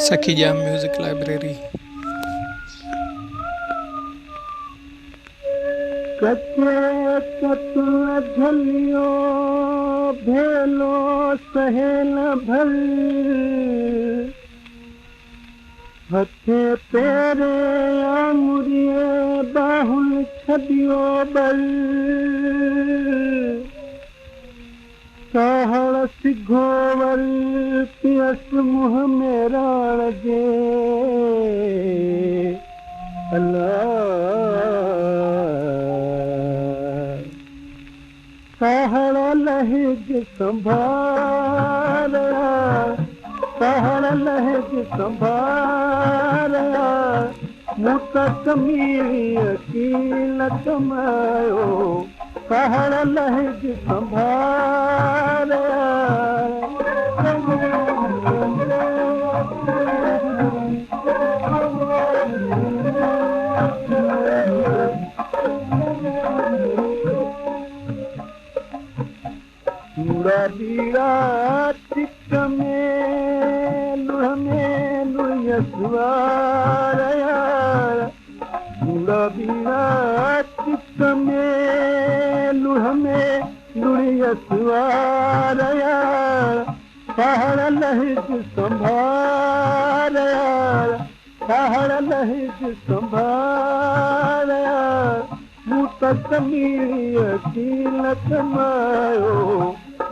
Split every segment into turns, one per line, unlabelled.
सखी जाम music library.
कचे कतल झलियो भेलो सहेल भल हथे पेरे आमुरिए बाहुल छदियो बल कहड़ सिघोवर पियस मुँह में राण जे कहड़ लहज संभारा कहड़ लहज संभारा मुत कमीरी अकील कमायो कहड़ लहज संभारा बीड़ा चिक में लुयसवार बीड़ा चिक में लुयसवार कहड़ लहज संभार कहड़ लहज संभार मुत कमीरी अकील कमायो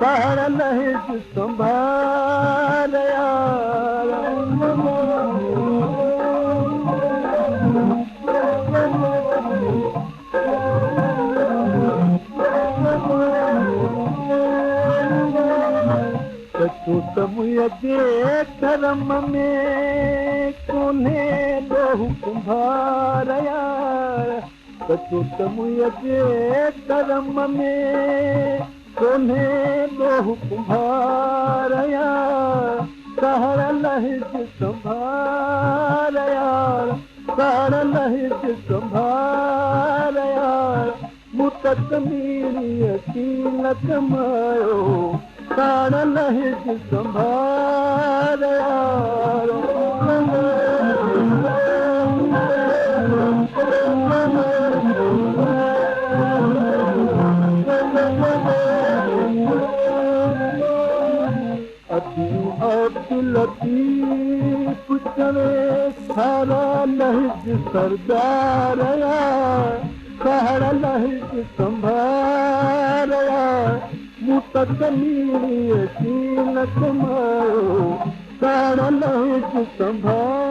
कहड़ लहज संभार मुझे जे करम में कोन्हे बहु कुंभार मुझे जे करम में कोन्हे बहु कुंभार कहड़ लहज संभार कहड़ लहज संभार मुत कमीरी अकील कमायो कहड़ लहज संभार लतीफ चवे सारा लहज सरदार कहड़ लहज संभार मुत कमीरी अकील कमायो कहड़ लहज संभार